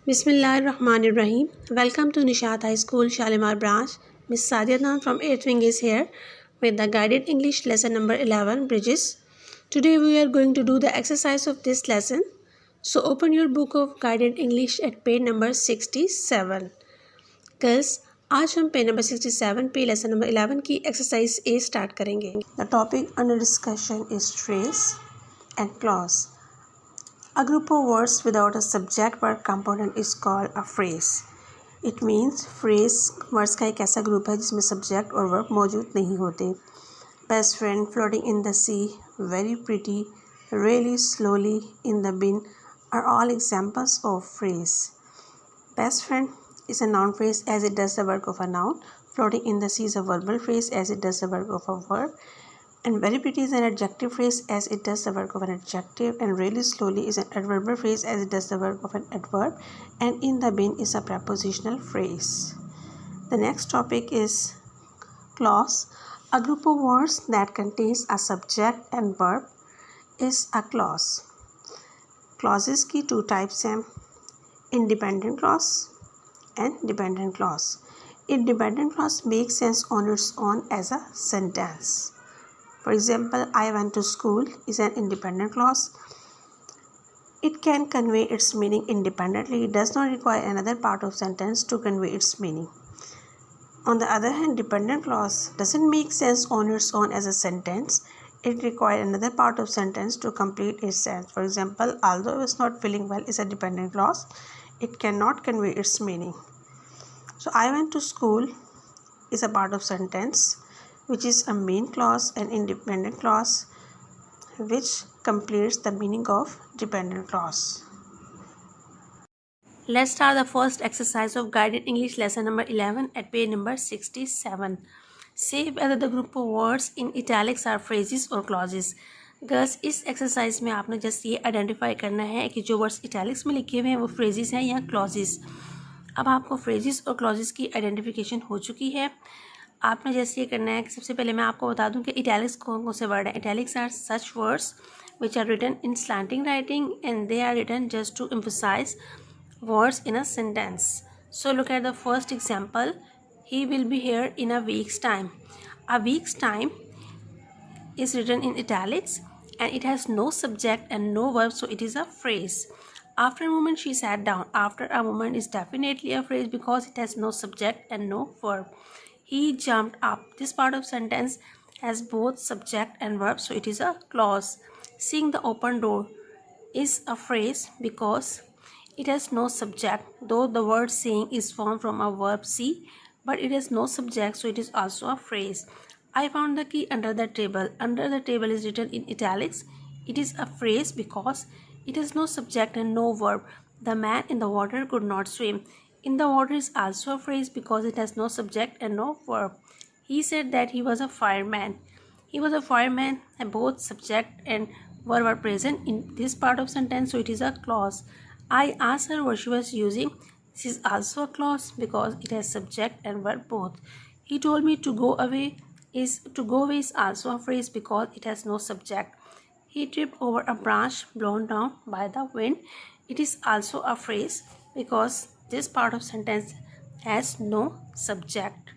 Bismillahirrahmanirrahim. Welcome to Nishat High School, Shalimar branch. Miss Sadiadan from 8th wing is here with the guided English lesson number 11, Bridges. Today we are going to do the exercise of this lesson. So open your book of guided English at page number 67. Girls, आज हम page number 67 पे lesson number 11 की exercise ए start करेंगे. The topic under discussion is phrase and clause. A group of words without a subject verb component is called a phrase. It means phrase words का एक ऐसा group है जिसमें subject और verb मौजूद नहीं होते. Best friend, floating in the sea, very pretty, really slowly, in the bin are all examples of phrase. Best friend is a noun phrase as it does the work of a noun. Floating in the sea is a verbal phrase as it does the work of a verb. And very pretty is an adjective phrase as it does the work of an adjective, and really slowly is an adverbial phrase as it does the work of an adverb, and in the bin is a prepositional phrase. The next topic is clause. A group of words that contains a subject and verb is a clause. Clauses की two types हैं, independent clause and dependent clause. Independent clause makes sense on its own as a sentence. For example, I went to school is an independent clause. It can convey its meaning independently. It does not require another part of sentence to convey its meaning. On the other hand, dependent clause doesn't make sense on its own as a sentence. It requires another part of sentence to complete its sense. For example, although I was not feeling well is a dependent clause. It cannot convey its meaning. So, I went to school is a part of sentence, which is a main clause, and independent clause which completes the meaning of dependent clause. Let's start the first exercise of guided English lesson number 11 at page number 67. Say whether the group of words in italics are phrases or clauses. Girls, इस exercise में आपने just ये identify करना है कि जो words italics में लिखे हुए हैं वो फ्रेजेस हैं या क्लॉजेस. अब आपको फ्रेजेस और क्लॉजेस की आइडेंटिफिकेशन हो चुकी है. आपने जैसे ये करना है कि सबसे पहले मैं आपको बता दूं कि इटैलिक्स कौन कौन से वर्ड हैं. Italics are such words which are written in slanting writing and they are written just to emphasise words in a sentence. So look at the first example. He will be here in a week's time. A week's time is written in italics and it has no subject and no verb, so it is a phrase. After a moment she sat down. After a moment is definitely a phrase because it has no subject and no verb. He jumped up. This part of sentence has both subject and verb, so it is a clause. Seeing the open door is a phrase because it has no subject, though the word seeing is formed from a verb see, but it has no subject, so it is also a phrase. I found the key under the table. Under the table is written in italics. It is a phrase because it has no subject and no verb. The man in the water could not swim. In the water is also a phrase because it has no subject and no verb. He said that he was a fireman. He was a fireman, and both subject and verb are present in this part of sentence, so it is a clause. I asked her what she was using. This is also a clause because it has subject and verb both. He told me to go away is also a phrase because it has no subject. He tripped over a branch blown down by the wind. It is also a phrase because this part of sentence has no subject.